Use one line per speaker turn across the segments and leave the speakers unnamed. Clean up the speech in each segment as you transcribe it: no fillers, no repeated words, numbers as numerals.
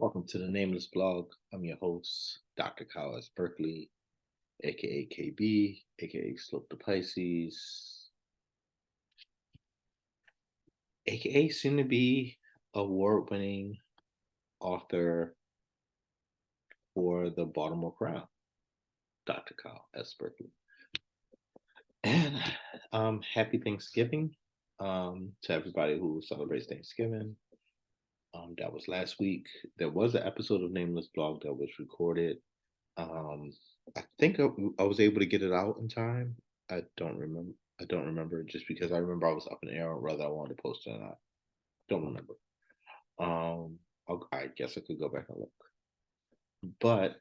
Welcome to the Nameless Blog. I'm your host, Dr. Kyle S. Berkeley, aka KB, aka Slope to Pisces, aka soon to be award winning author for the Baltimore Crown, Dr. Kyle S. Berkeley. And happy Thanksgiving to everybody who celebrates Thanksgiving. That was last week. There was an episode of Nameless Blog that was recorded. Um, I think I was able to get it out in time. I don't remember. I don't remember just because I remember I was up in the air on whether I wanted to post it or not. Don't remember. I guess I could go back and look. But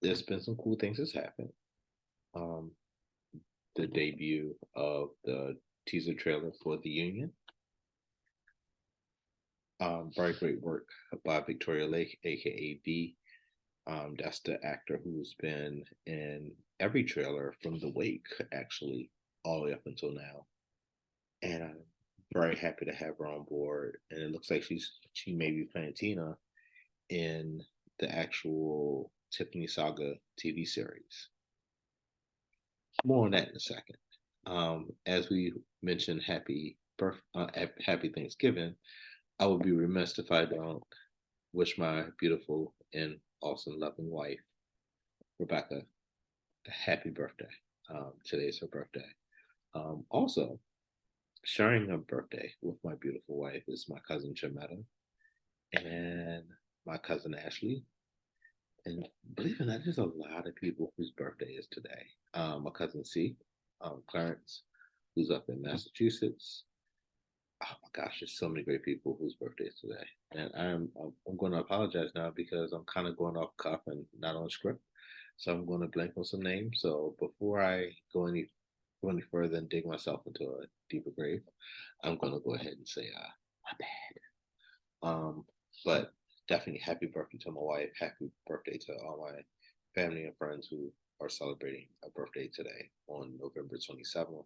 there's been some cool things that's happened. Um, the debut of the teaser trailer for The Union. Very great work by Victoria Lake, aka V. That's the actor who's been in every trailer from The Wake, actually, all the way up until now. And I'm very happy to have her on board. And it looks like she may be playing Tina in the actual Tiffany Saga TV series. More on that in a second. As we mentioned, happy Thanksgiving. I would be remiss if I don't wish my beautiful and awesome loving wife Rebecca a happy birthday. Today's her birthday. Also, sharing a birthday with my beautiful wife is my cousin Chametta and my cousin Ashley. And believe it or not, there's a lot of people whose birthday is today. My cousin C, Clarence, who's up in Massachusetts. Oh my gosh, there's so many great people whose birthdays today. And I'm going to apologize now because I'm kind of going off cuff and not on script. So I'm going to blank on some names. So before I go any further and dig myself into a deeper grave, I'm going to go ahead and say, my bad. But definitely happy birthday to my wife. Happy birthday to all my family and friends who are celebrating a birthday today on November 27th.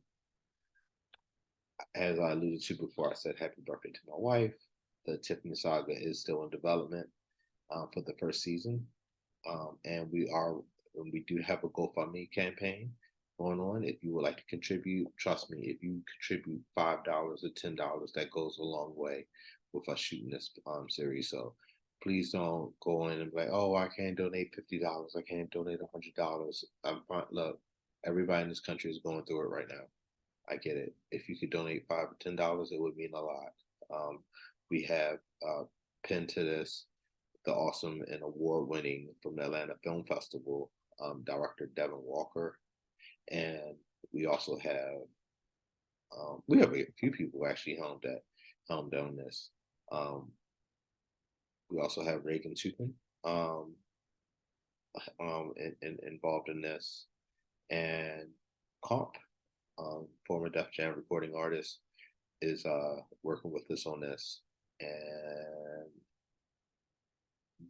As I alluded to before, I said happy birthday to my wife. The Tiffany Saga is still in development for the first season, and we do have a GoFundMe campaign going on. If you would like to contribute, trust me, if you contribute $5 or $10, that goes a long way with us shooting this series. So please don't go in and be like, oh, I can't donate $50. I can't donate $100. I'm fine. Look, everybody in this country is going through it right now. I get it. If you could donate $5 or $10, it would mean a lot. Um, we have pinned to this the awesome and award-winning from the Atlanta Film Festival director Devin Walker, and we also have we have a few people actually helmed on this. Um, we also have Reagan Tupin um, involved in this, and Comp, former Def Jam recording artist, is working with us on this. And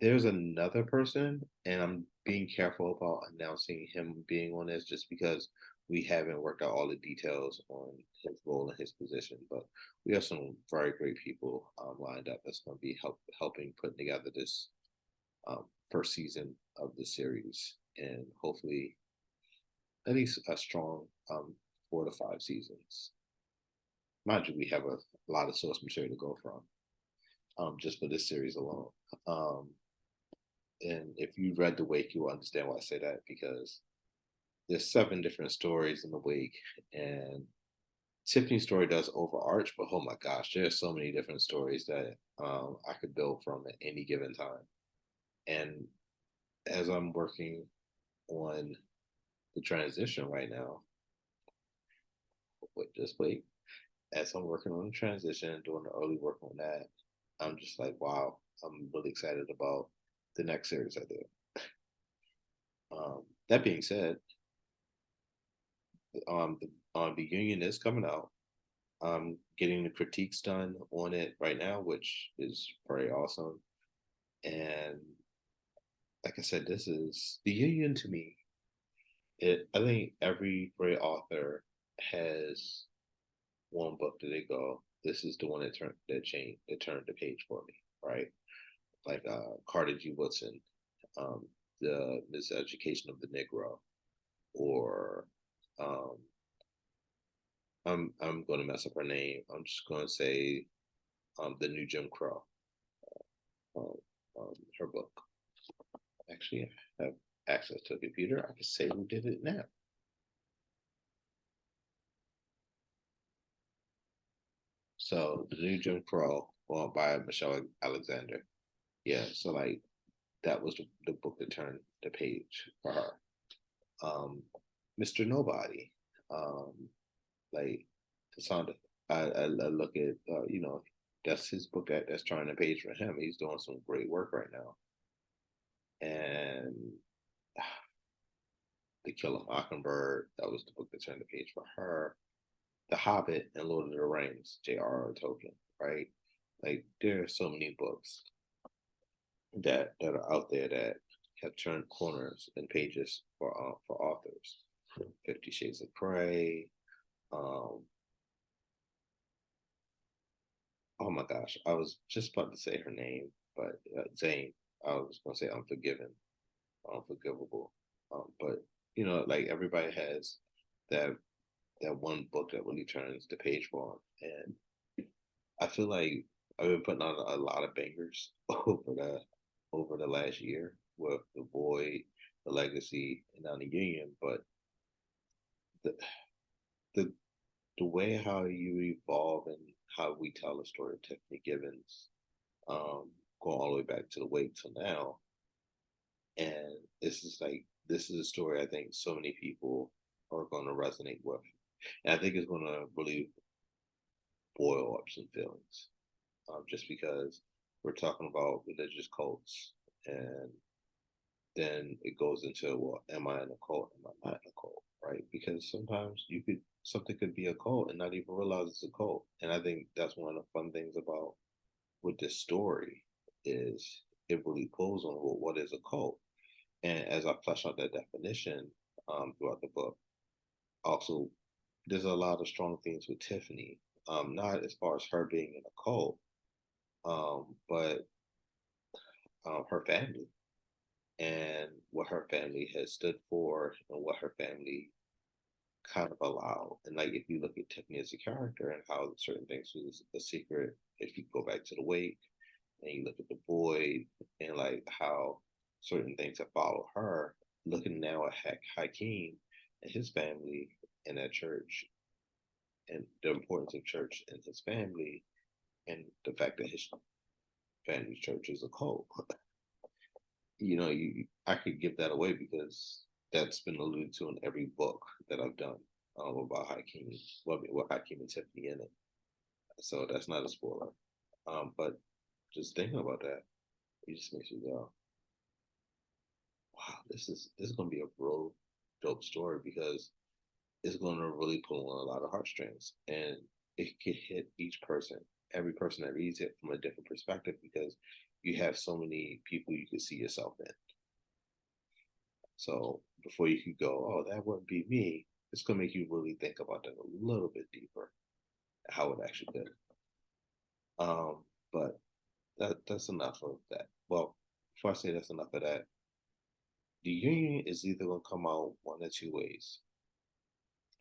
there's another person, and I'm being careful about announcing him being on this just because we haven't worked out all the details on his role and his position. But we have some very great people lined up that's going to be helping putting together this first season of the series, and hopefully at least a strong 4 to 5 seasons. Mind you, we have a lot of source material to go from just for this series alone. Um, and if you read The Wake, you will understand why I say that because there's 7 different stories in The Wake, and Tiffany's story does overarch, but oh my gosh, there's so many different stories that I could build from at any given time. And as I'm working on the transition right now, just wait. As I'm working on the transition, doing the early work on that, I'm just like, wow, I'm really excited about the next series I do. That being said, the Union is coming out. I'm getting the critiques done on it right now, which is very awesome. And like I said, this is the Union to me. I think every great author has one book that they go, this is the one that turned the page for me, right? like Carter G. Woodson, um, the Miseducation of the Negro, or um, I'm going to mess up her name. I'm just going to say the New Jim Crow, um, her book. Actually, I have access to a computer. I can say who did it now. So the New Jim Crow, well, by Michelle Alexander. Yeah, so like that was the book that turned the page for her. Mr. Nobody, um, like the sound. I look at that's his book that's turning the page for him. He's doing some great work right now, and The Kill a Mockingbird, that was the book that turned the page for her. The Hobbit and Lord of the Rings, J.R.R. Tolkien, right? Like there are so many books that are out there that have turned corners and pages for authors. 50 Shades of Grey. Um, oh my gosh, I was just about to say her name, but Zane. I was going to say Unforgiven, Unforgivable. But like everybody has that one book that really turns the page for them, and I feel like I've been putting out a lot of bangers over the last year with The Void, The Legacy, and now The Union. But the the the way how you evolve and how we tell the story of Tiffany Gibbons, um, going all the way back to the wake till now, and this is a story I think so many people are going to resonate with, and I think it's going to really boil up some feelings, just because we're talking about religious cults, and then it goes into, well, am I in a cult? Am I not in a cult? Right? Because sometimes something could be a cult and not even realize it's a cult. And I think that's one of the fun things about with this story is it really pulls on, well, what is a cult? And as I flesh out that definition throughout the book, also there's a lot of strong things with Tiffany. Not as far as her being in a cult, but her family and what her family has stood for and what her family kind of allowed. And like if you look at Tiffany as a character and how certain things was a secret, if you go back to the wake and you look at the void and like how certain things have followed her, looking now at Hakeem and his family and that church and the importance of church and his family and the fact that his family's church is a cult. I could give that away because that's been alluded to in every book that I've done about Hakeem, with Hakeem and Tiffany in it. So that's not a spoiler. But just thinking about that, it just makes you go, wow, this is gonna be a real dope story because it's gonna really pull on a lot of heartstrings, and it could hit each person, every person that reads it from a different perspective because you have so many people you could see yourself in. So before you could go, oh, that wouldn't be me, it's gonna make you really think about that a little bit deeper, how it actually did. But that's enough of that. Well, before I say that's enough of that, the union is either gonna come out one or two ways,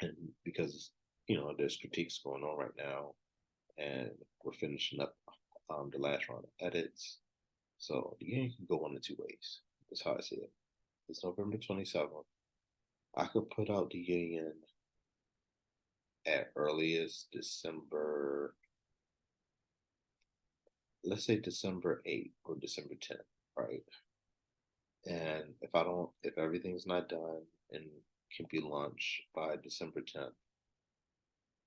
and because there's critiques going on right now, and we're finishing up the last round of edits, so the union can go one or two ways. That's how I see it. It's November 27th. I could put out the union at earliest December, let's say December 8th or December 10th, right? And if everything's not done and can be launched by December 10th,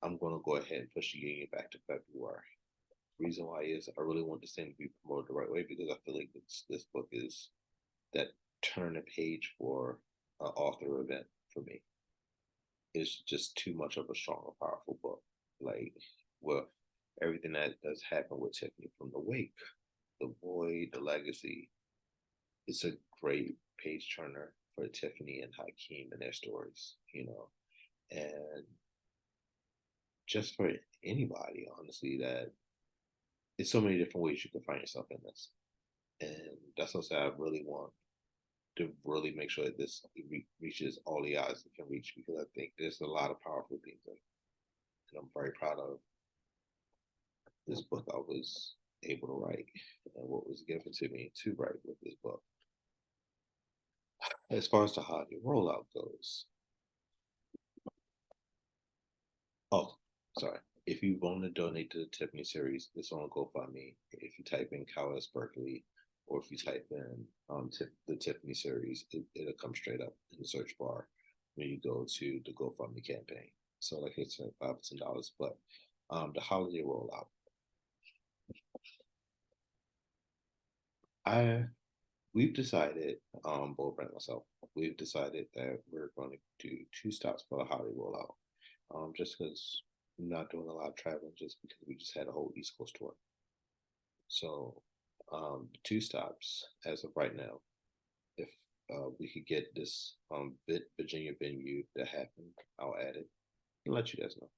I'm going to go ahead and push the union back to February. Reason why is I really want this thing to be promoted the right way because I feel like this book is that turn a page for an author event for me. It's just too much of a strong and powerful book. Like with everything that does happen with Tiffany from the wake, the void, the legacy, it's a great page turner for Tiffany and Hakeem and their stories. And just for anybody, honestly, that there's so many different ways you can find yourself in this. And that's something I really want to really make sure that this reaches all the eyes it can reach, because I think there's a lot of powerful things in it. And I'm very proud of this book I was able to write and what was given to me to write with this book. As far as the holiday rollout goes, oh, sorry. If you want to donate to the Tiffany series, it's on GoFundMe. If you type in Callis Berkeley, or if you type in the Tiffany series, it'll come straight up in the search bar when you go to the GoFundMe campaign. So, like I said, $5 but the holiday rollout. I we've decided, both Brent and myself, we've decided that we're going to do 2 stops for the holiday rollout. Just because I'm not doing a lot of traveling, just because we just had a whole East Coast tour. So, 2 stops as of right now. If we could get this Virginia venue to happen, I'll add it and let you guys know.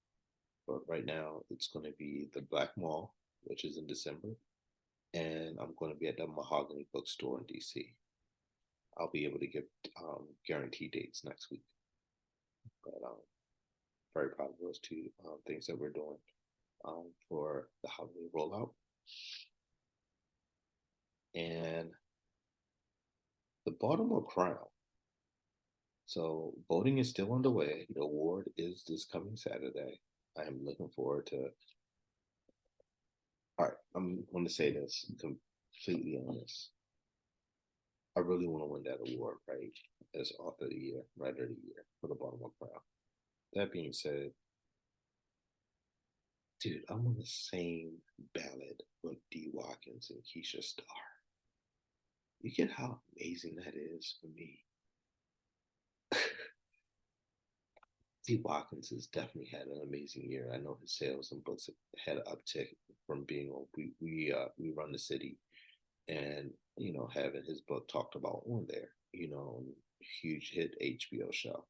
But right now, it's going to be the Black Mall, which is in December, and I'm going to be at the Mahogany Bookstore in DC. I'll be able to give guaranteed dates next week. But very proud of those 2 things that we're doing for the holiday rollout. And the Baltimore Crown. So voting is still underway. The award is this coming Saturday. I am looking forward to. All right, I'm going to say this completely honest. I really want to win that award, right? As author of the year, writer of the year for the Baltimore Crown. That being said, dude, I'm on the same ballot with D. Watkins and Keisha Starr. You get how amazing that is for me. D. Watkins has definitely had an amazing year. I know his sales and books have had an uptick from being on we run the city, and having his book talked about on there. Huge hit HBO show.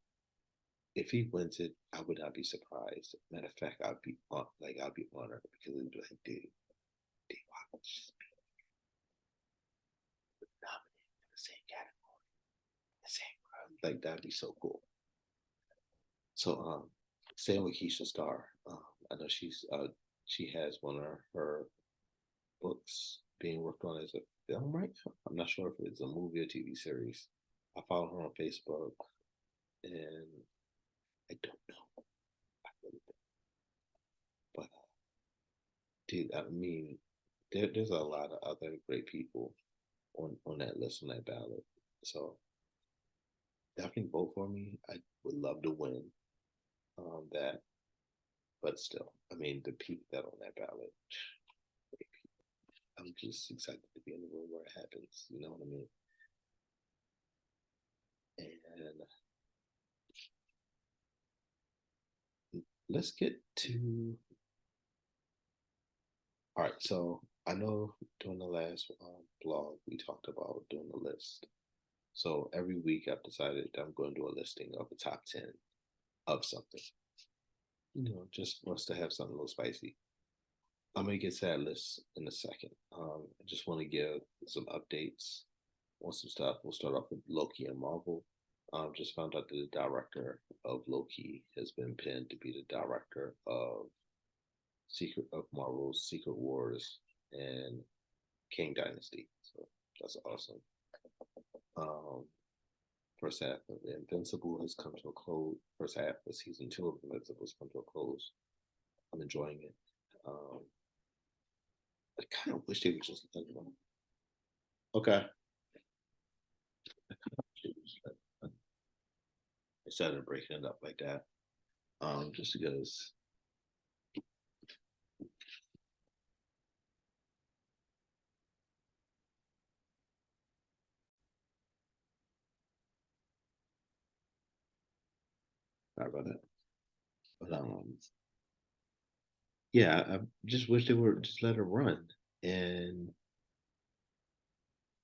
If he wins it, I would not be surprised. Matter of fact, I'd be honored, because it'd be like, dude, D. Watkins nominated for the same category, the same crowd. Like, that'd be so cool. So, same with Keisha Starr. I know she has one of her books being worked on as a film right now. I'm not sure if it's a movie or TV series. I follow her on Facebook, and I don't know. I really don't. But dude, I mean, there's a lot of other great people on that list, on that ballot. So definitely vote for me. I would love to win that, but still, I mean, the people that are on that ballot, I'm just excited to be in the room where it happens. You know what I mean? And let's get to. All right, so I know during the last blog we talked about doing a list. So every week I've decided that I'm going to do a listing of the top 10 of something. Just for us to have something a little spicy. I'm gonna get to that list in a second. I just want to give some updates on some stuff. We'll start off with Loki and Marvel. Just found out that the director of Loki has been pinned to be the director of Marvel's Secret Wars and King Dynasty. So that's awesome. Um, first half of Invincible has come to a close. First half of season 2 of Invincible has come to a close. I'm enjoying it. I kind of wish they would just let it. Okay. Instead of breaking it up like that, just because. Sorry about that. But yeah, I just wish they would just let it run. And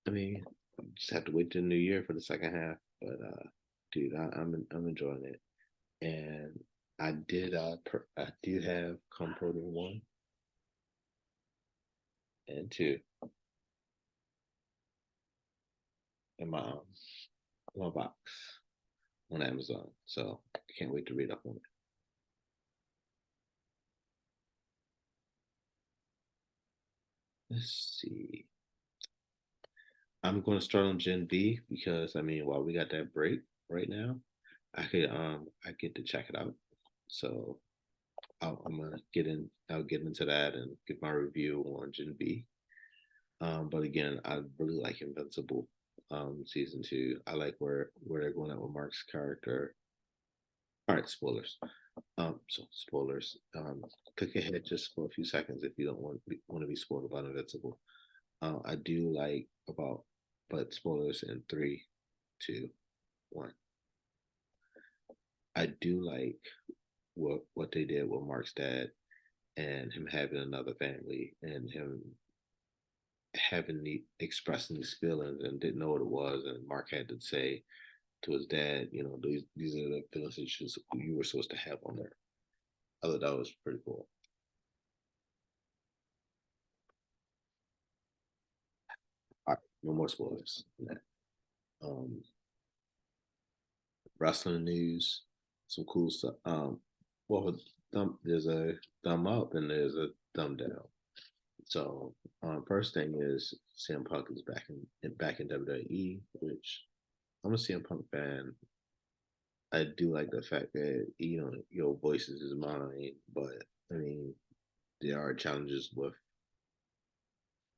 I mean, just have to wait till the new year for the second half. But dude, I'm enjoying it. And I did have Comforting 1 and 2. in my box on Amazon. So I can't wait to read up on it. Let's see. I'm going to start on Gen V because I mean, while we got that break right now, I get to check it out. So I'm gonna get in. I'll get into that and give my review on Gen V. But again, I really like Invincible season two. I like where they're going at with Mark's character. All right, spoilers. So spoilers. Click ahead just for a few seconds if you don't want to be spoiled about Invincible. I do like about, but spoilers in three, two, one. I do like what they did with Mark's dad and him having another family and him having expressing these feelings and didn't know what it was, and Mark had to say to his dad, you know, these are the feelings that you were supposed to have on there. I thought that was pretty cool. All right, no more spoilers. Um, Wrestling news, some cool stuff. Well, there's a thumb up and there's a thumb down. So, first thing is CM Punk is back in WWE, which I'm a CM Punk fan. I do like the fact that your voice is his mind, but I mean there are challenges with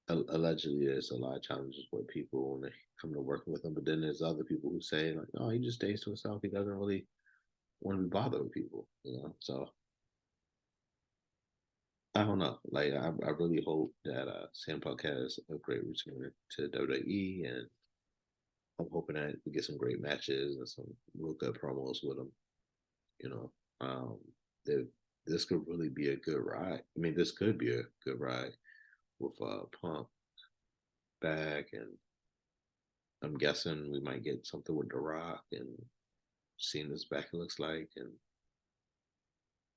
allegedly there's a lot of challenges with people when they come to working with him. But then there's other people who say like, oh, he just stays to himself. He doesn't really want to be bothered with people, you know. So I don't know. Like I really hope that Sam Punk has a great return to WWE, and I'm hoping that we get some great matches and some real good promos with him. You know, that this could really be a good ride. I mean, this could be a good ride with Punk back, and I'm guessing we might get something with The Rock and seeing this back it looks like. And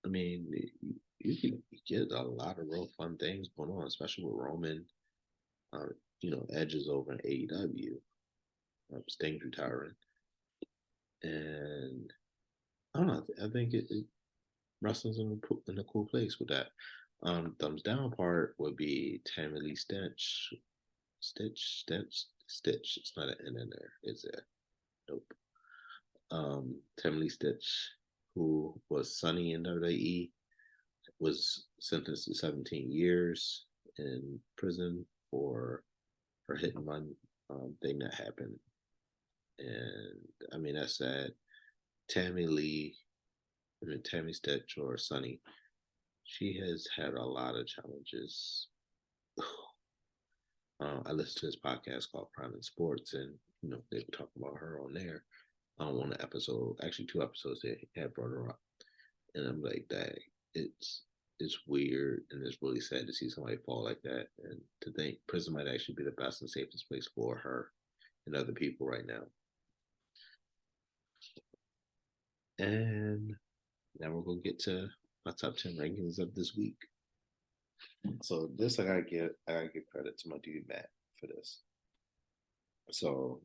I mean, you can get a lot of real fun things going on, especially with Roman. Uh, Edge is over in AEW. Sting's retiring, and I don't know. I think wrestling's in a cool place with that. Thumbs down part would be Tammy Lee Stitch. It's not an N in there, is it? Nope. Tammy Lee Stitch, who was Sunny in WWE, was sentenced to 17 years in prison for her hit and run thing that happened. And I mean, that's sad. Tammy Lee, I mean, Tammy Stitch or Sunny, she has had a lot of challenges. I listened to this podcast called Prime in Sports, and they were talking about her on there on one episode, actually two episodes. They had brought her up, and I'm like, that it's weird and it's really sad to see somebody fall like that, and to think prison might actually be the best and safest place for her and other people right now. And now we're gonna get to my top 10 rankings of this week. So this I gotta give credit to my dude Matt for this. So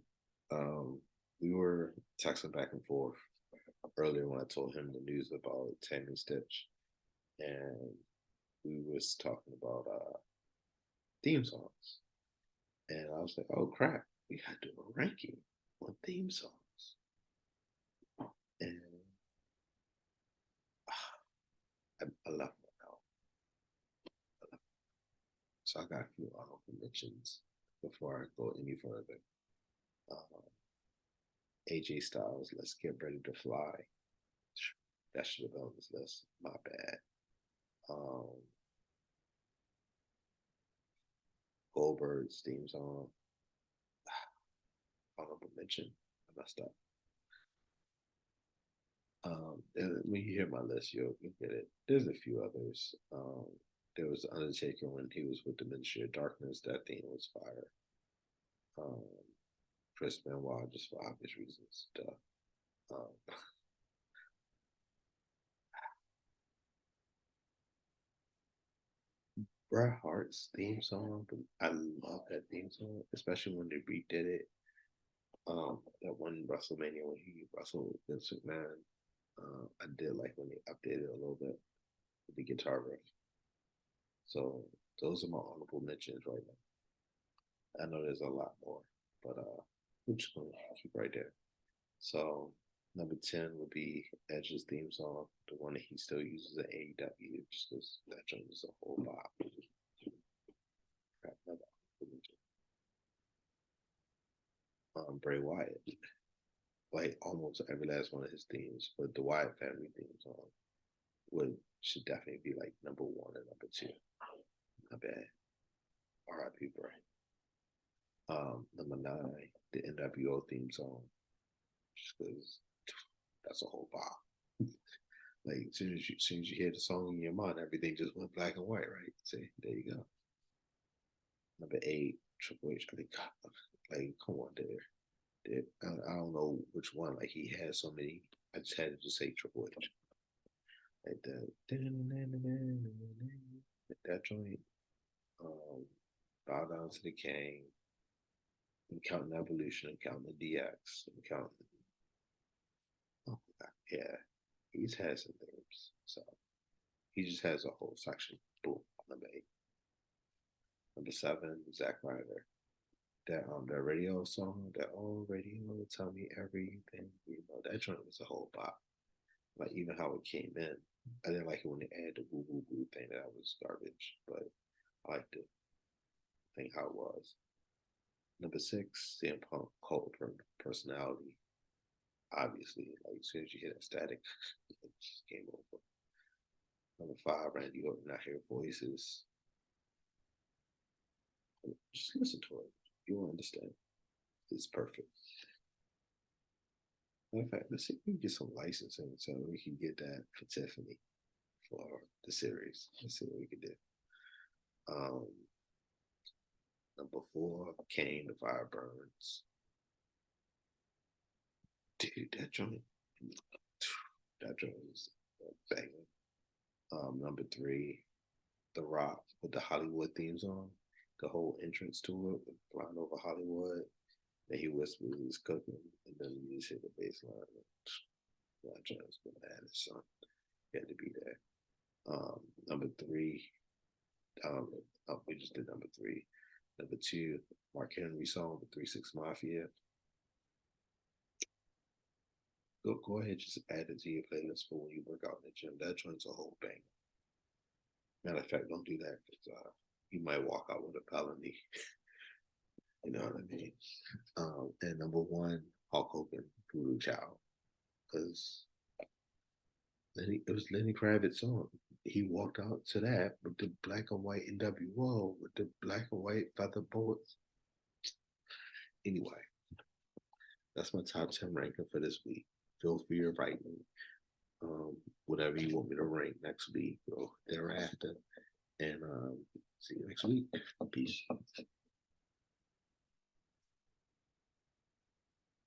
we were texting back and forth earlier when I told him the news about Tammy Stitch, and we was talking about theme songs, and I was like, "Oh crap, we got to do a ranking on theme songs," and I love one now. So I got a few honorable mentions before I go any further. Uh, AJ Styles, "Let's Get Ready to Fly." That should have been on this list. My bad. Um, Goldberg's theme song. Honorable mention. I messed up. When you hear my list, you'll get it. There's a few others. There was Undertaker when he was with the Ministry of Darkness. That theme was fire. Um, Chris Benoit, just for obvious reasons. Bret Hart's theme song, but I love that theme song, especially when they redid it. That one WrestleMania when he wrestled Vince McMahon, I did like when they updated a little bit with the guitar riff. So those are my honorable mentions right now. I know there's a lot more, but we're just gonna keep right there. So number 10 would be Edge's theme song, the one that he still uses at AEW, just because that joint is a whole bop. Bray Wyatt, like almost every last one of his themes, but the Wyatt family theme song would should definitely be like number one and number two. Not bad. R.I.P. Bray. Number 9, the NWO theme song, just because that's a whole bop. Like as soon as you hear the song in your mind, everything just went black and white, right? See, there you go. Number 8, Triple H. I think, like, come on, there. I don't know which one. Like, he has so many. I just had to just say Triple H. Like that joint. Bow Down to the King. I'm counting Evolution. I'm counting the DX. I'm counting. Oh my God, yeah, he's had some things. So he just has a whole section. Boom. Number 8. Number 7, Zack Ryder. That radio song, that old radio, tell me everything. That joint was a whole bop. Like even how it came in. I didn't like it when they added the woo woo woo thing. That was garbage, but I liked it. I think how it was. Number 6, CM Punk, Cult Personality. Obviously, like as soon as you hear that static, it just came over. Number 5, Randy Orton, I hear voices. Just listen to it. You will understand. It's perfect. In fact, let's see if we can get some licensing so we can get that for Tiffany for the series. Let's see what we can do. Um, Number 4, Kane, the Fire Burns. Dude, that joint is banging. Number 3, The Rock with the Hollywood theme song. The whole entrance to it, flying over Hollywood. Then he whispers he's cooking, and then you just hit the bass line. That joint is bananas, son. He had to be there. Number 3, we just did number 3. Number 2, Mark Henry song, the 3-6 Mafia. Go ahead, just add it to your playlist for when you work out in the gym. That joint's a whole bang. Matter of fact, don't do that because you might walk out with a felony. You know what I mean? And number 1, Hulk Hogan, Voodoo Child, because it was Lenny Kravitz song. He walked out to that with the black and white NWO with the black and white feather bullets. Anyway, that's my top 10 ranking for this week. Feel free to write me whatever you want me to rank next week or thereafter. And see you next week. Peace.